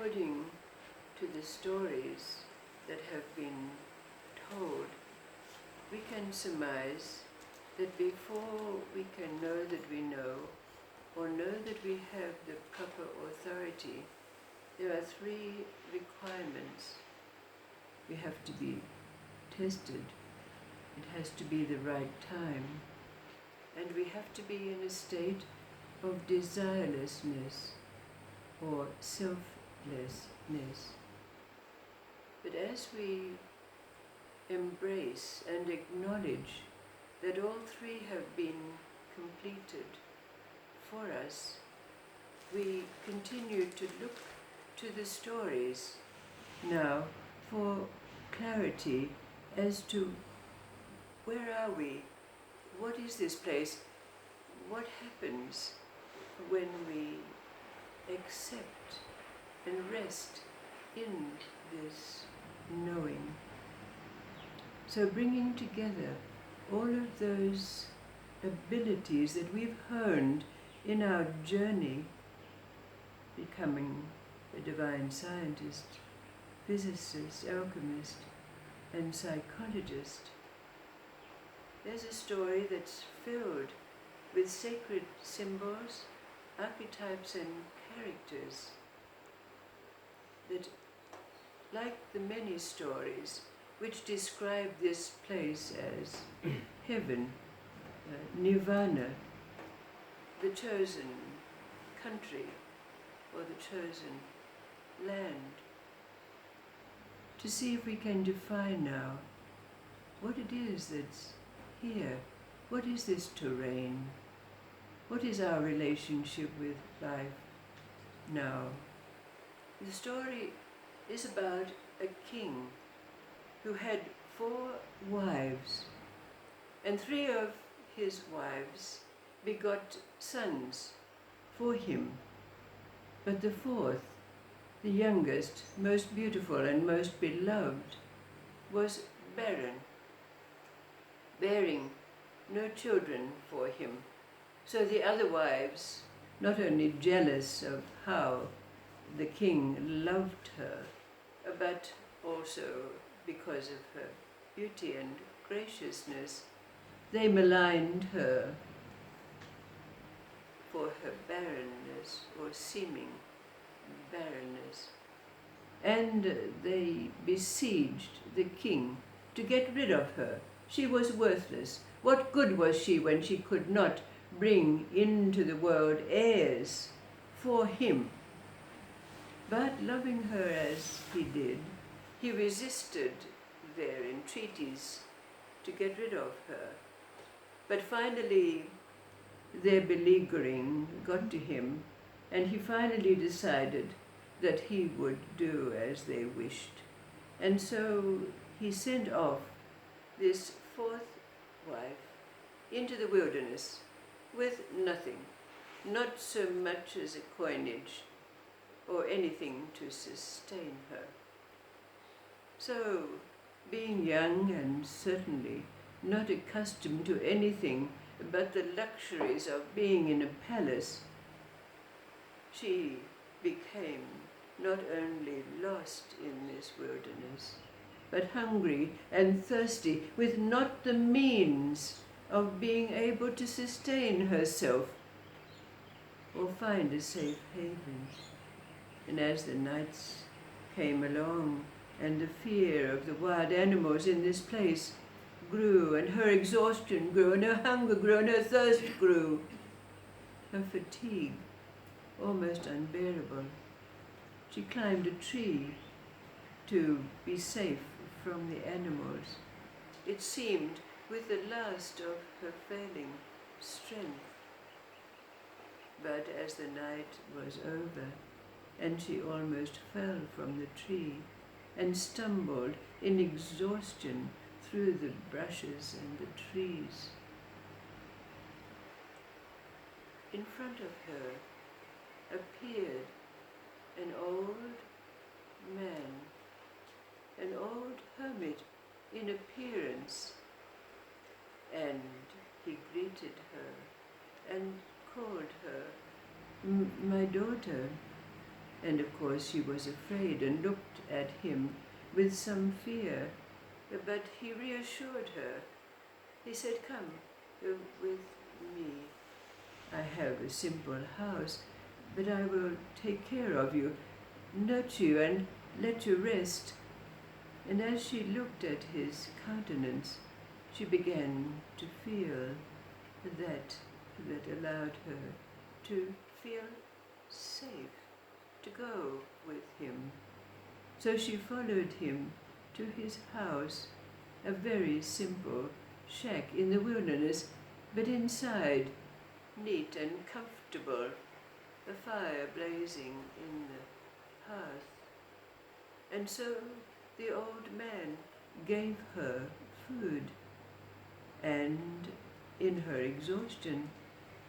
according to the stories that have been told, we can surmise that before we can know that we know, or know that we have the proper authority, there are three requirements. We have to be tested, it has to be the right time, and we have to be in a state of desirelessness or selflessness. But as we embrace and acknowledge that all three have been completed for us, we continue to look to the stories now for clarity as to where are we, what is this place, what happens when we accept and rest in this knowing. So bringing together all of those abilities that we've honed in our journey, becoming a divine scientist, physicist, alchemist, and psychologist. There's a story that's filled with sacred symbols, archetypes, and characters that, like the many stories which describe this place as heaven, nirvana, the chosen country, or the chosen land, to see if we can define now what it is that's here. What is this terrain? What is our relationship with life now? The story is about a king who had 4 wives, and 3 of his wives begot sons for him. But the 4th, the youngest, most beautiful and most beloved, was barren, bearing no children for him. So the other wives, not only jealous of how the king loved her, but also because of her beauty and graciousness, they maligned her for her barrenness or seeming barrenness. And they besieged the king to get rid of her. She was worthless. What good was she when she could not bring into the world heirs for him? But loving her as he did, he resisted their entreaties to get rid of her. But finally, their beleaguering got to him, and he finally decided that he would do as they wished. And so he sent off this 4th wife into the wilderness with nothing, not so much as a coinage or anything to sustain her. So, being young and certainly not accustomed to anything but the luxuries of being in a palace, she became not only lost in this wilderness, but hungry and thirsty, with not the means of being able to sustain herself or find a safe haven. And as the nights came along, and the fear of the wild animals in this place grew, and her exhaustion grew, and her hunger grew, and her thirst grew, her fatigue almost unbearable, she climbed a tree to be safe from the animals. It seemed with the last of her failing strength. But as the night was over, and she almost fell from the tree and stumbled in exhaustion through the brushes and the trees, in front of her appeared an old man, an old hermit in appearance, and he greeted her and called her, "My daughter, And of course she was afraid and looked at him with some fear. But he reassured her. He said, "Come with me. I have a simple house, but I will take care of you, nurture you, and let you rest." And as she looked at his countenance, she began to feel that allowed her to feel safe, to go with him. So she followed him to his house, a very simple shack in the wilderness, but inside, neat and comfortable, a fire blazing in the hearth. And so the old man gave her food, and in her exhaustion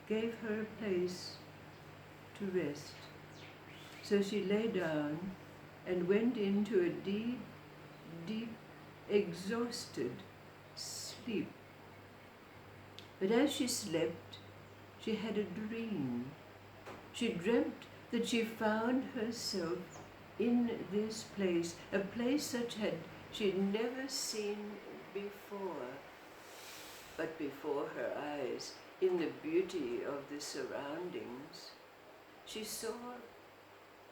gave her a place to rest. So she lay down and went into a deep, deep, exhausted sleep. But as she slept, she had a dream. She dreamt that she found herself in this place, a place such had she never seen before. But before her eyes, in the beauty of the surroundings, she saw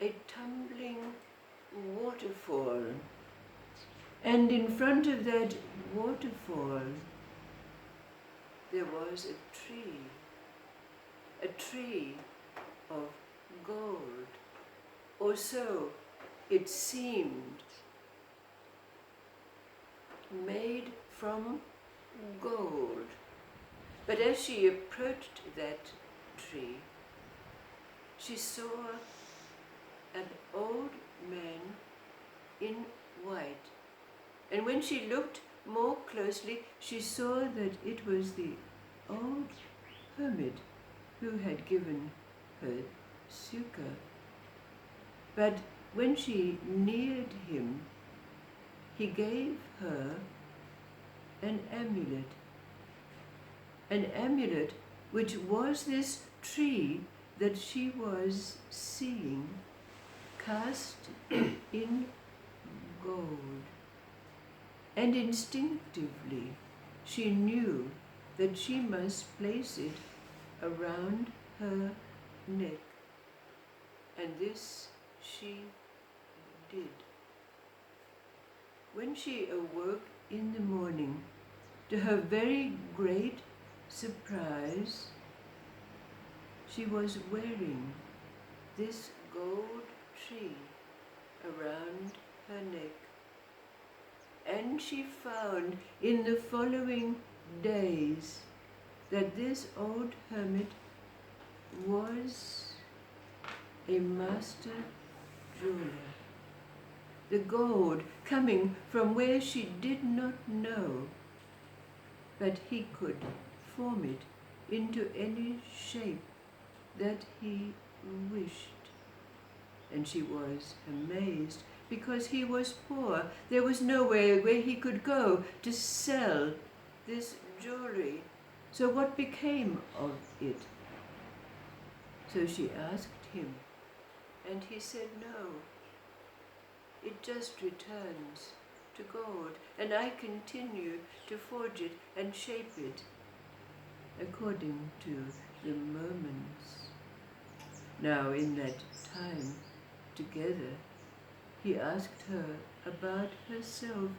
a tumbling waterfall. And in front of that waterfall, there was a tree of gold, or so it seemed, made from gold. But as she approached that tree, she saw an old man in white. And when she looked more closely, she saw that it was the old hermit who had given her succor. But when she neared him, he gave her an amulet which was this tree that she was seeing cast in gold. And instinctively she knew that she must place it around her neck. And this she did. When she awoke in the morning, to her very great surprise, she was wearing this gold tree around her neck. And she found in the following days that this old hermit was a master jeweler. The gold coming from where she did not know, but he could form it into any shape that he wished. And she was amazed, because he was poor. There was nowhere where he could go to sell this jewelry. So what became of it? So she asked him, and he said, "No, it just returns to gold, and I continue to forge it and shape it according to the moments." Now in that time together, he asked her about herself,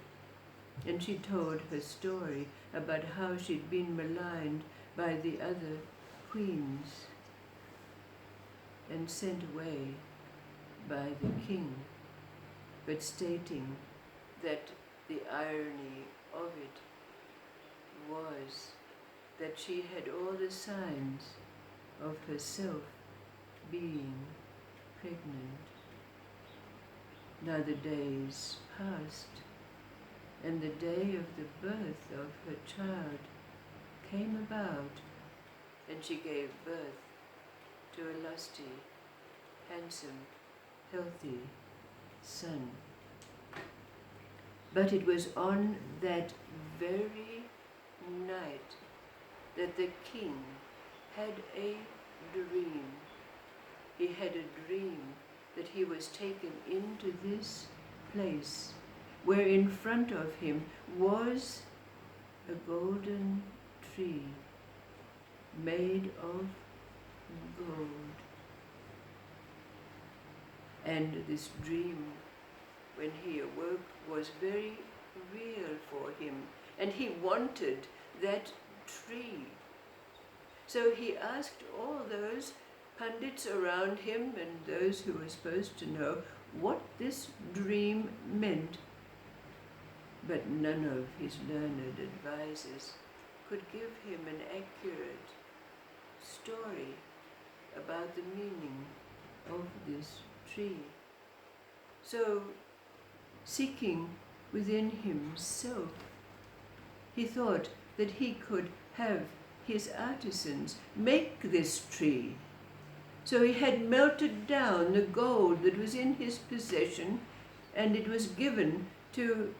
and she told her story about how she'd been maligned by the other queens and sent away by the king, but stating that the irony of it was that she had all the signs of herself being pregnant. Now the days passed, and the day of the birth of her child came about, and she gave birth to a lusty, handsome, healthy son. But it was on that very night that the king had a dream. He had a dream that he was taken into this place where in front of him was a golden tree made of gold. And this dream, when he awoke, was very real for him, and he wanted that tree. So he asked all those pundits around him and those who were supposed to know what this dream meant. But none of his learned advisors could give him an accurate story about the meaning of this tree. So, seeking within himself, he thought that he could have his artisans make this tree. So he had melted down the gold that was in his possession, and it was given to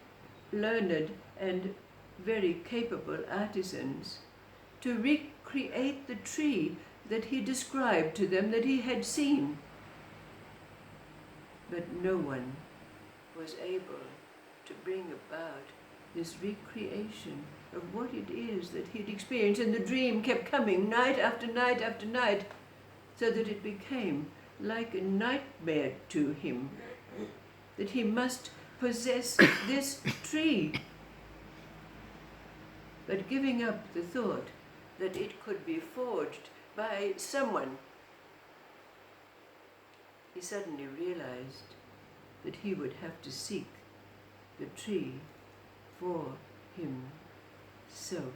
learned and very capable artisans to recreate the tree that he described to them that he had seen. But no one was able to bring about this recreation of what it is that he'd experienced, and the dream kept coming night after night after night, so that it became like a nightmare to him, that he must possess this tree. But giving up the thought that it could be forged by someone, he suddenly realized that he would have to seek the tree for himself.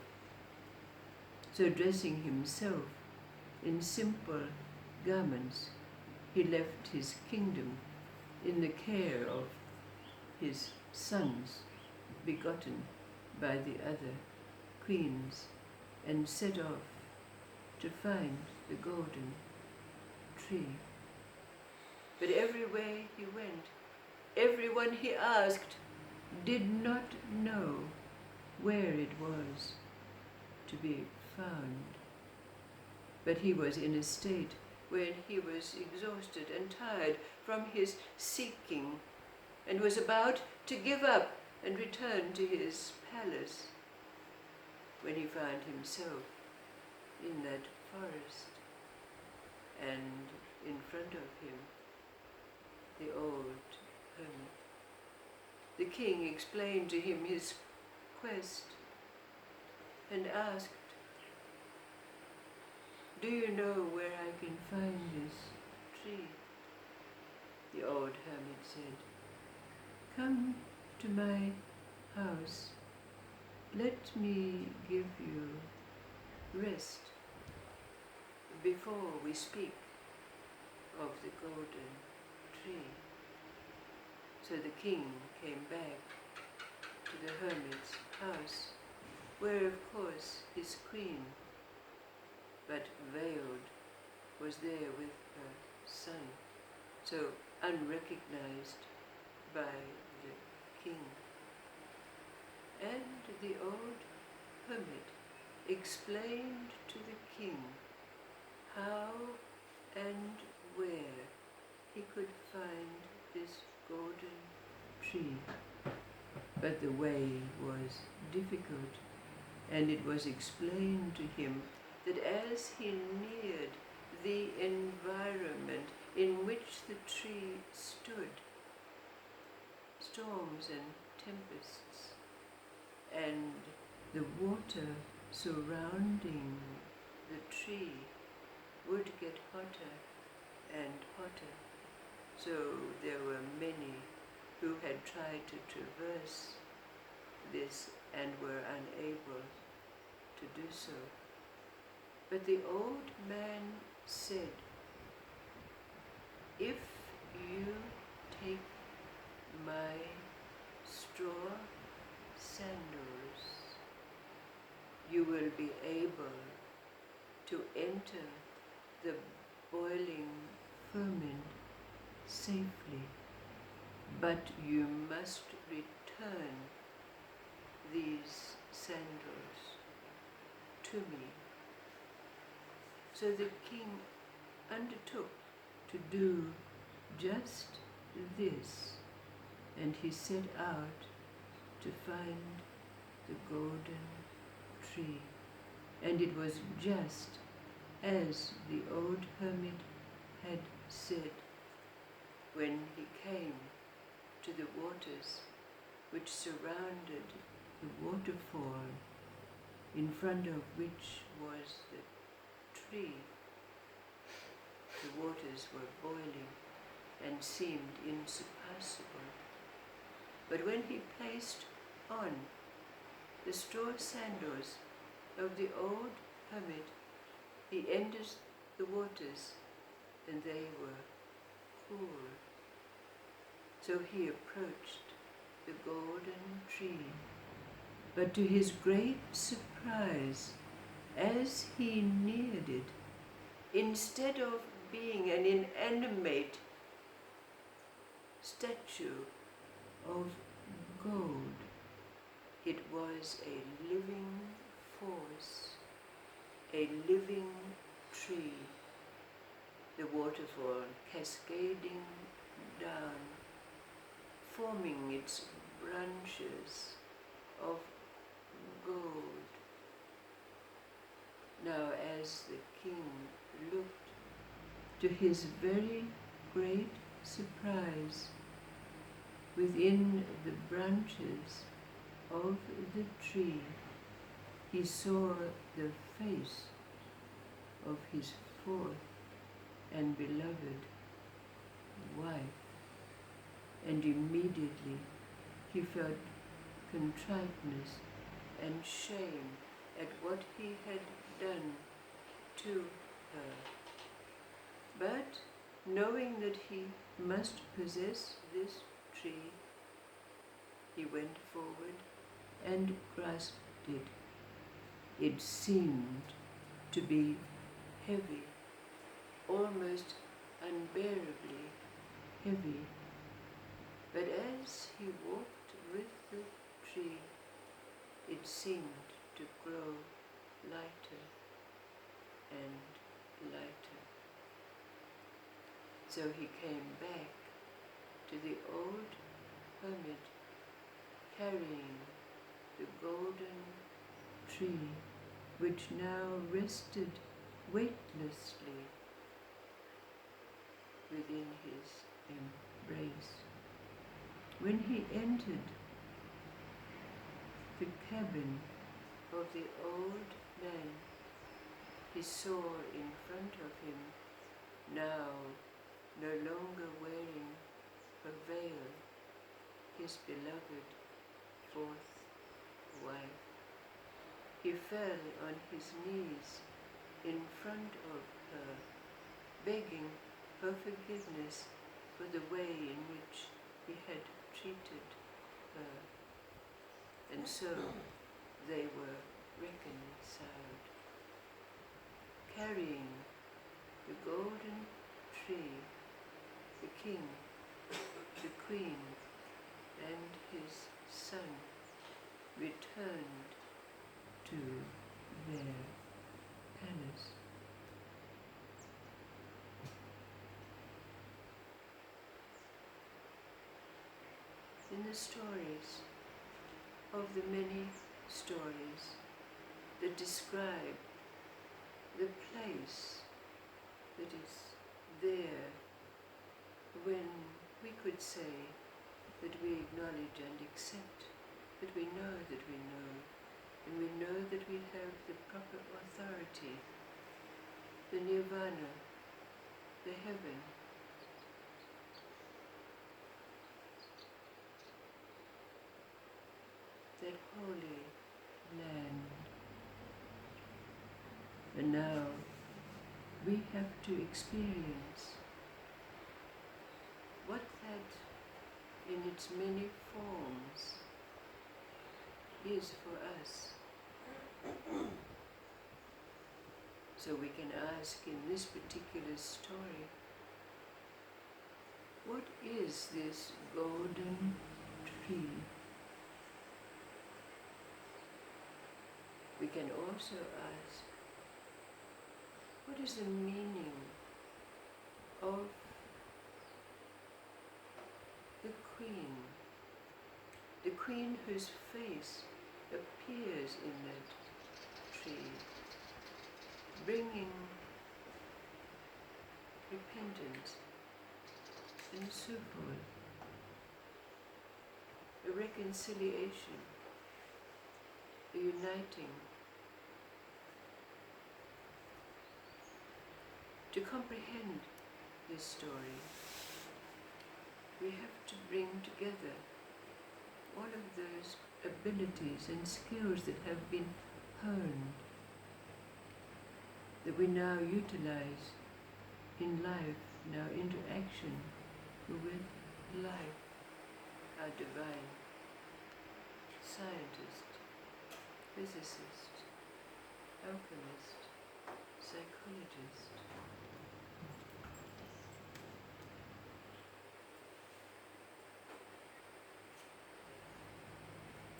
So dressing himself in simple garments, he left his kingdom in the care of his sons, begotten by the other queens, and set off to find the golden tree. But everywhere he went, everyone he asked did not know where it was to be found. But he was in a state when he was exhausted and tired from his seeking, and was about to give up and return to his palace, when he found himself in that forest, and in front of him the old hermit. The king explained to him his quest and asked, "Do you know where I can find this tree?" The old hermit said, "Come to my house. Let me give you rest before we speak of the golden tree." So the king came back to the hermit's house, where of course his queen, but veiled, was there with her son, so unrecognized by the king. And the old hermit explained to the king how and where he could find this golden tree. But the way was difficult, and it was explained to him that as he neared the environment in which the tree stood, storms and tempests and the water surrounding the tree would get hotter and hotter. So there were many who had tried to traverse this and were unable to do so. But the old man said, "If you take my straw sandals, you will be able to enter the boiling ferment safely, but you must return these sandals to me." So the king undertook to do just this, and he set out to find the golden tree. And it was just as the old hermit had said. When he came to the waters which surrounded the waterfall, in front of which was the tree, the waters were boiling and seemed insurpassable. But when he placed on the straw sandals of the old hermit, he entered the waters, and they were cool. So he approached the golden tree, but to his great surprise, as he neared it, instead of being an inanimate statue of gold, it was a living force, a living tree, the waterfall cascading down, forming its branches of gold. Now, as the king looked, to his very great surprise, within the branches of the tree, he saw the face of his fourth and beloved wife, and immediately he felt contriteness and shame at what he had done to her. But knowing that he must possess this tree, he went forward and grasped it. It seemed to be heavy, almost unbearably heavy. But as he walked with the tree, it seemed to grow lighter and lighter. So he came back to the old hermit, carrying the golden tree, which now rested weightlessly within his embrace. When he entered the cabin of the old man, he saw in front of him, now no longer wearing a veil, his beloved fourth wife. He fell on his knees in front of her, begging her forgiveness for the way in which he had treated her. And so they were reconciled. Carrying the golden tree, the king, the queen, and his son returned to their palace. In the stories of the many stories that describe the place that is there when we could say that we acknowledge and accept that we know that we know, and we know that we have the proper authority, the nirvana, the heaven, that holy land. And now we have to experience what that in its many forms is for us. So we can ask in this particular story, what is this golden tree? We can also ask, what is the meaning of the queen whose face appears in that tree, bringing repentance and so forth, a reconciliation, a uniting. To comprehend this story, we have to bring together all of those abilities and skills that have been honed, that we now utilize in life, in our interaction with life, our divine scientist, physicist, alchemist, psychologist.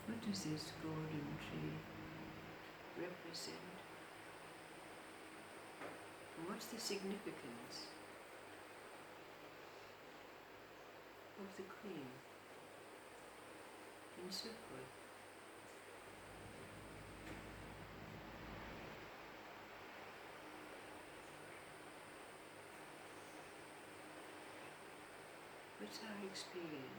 What does this golden tree represent? And what's the significance of the queen? And so forth. What's our experience?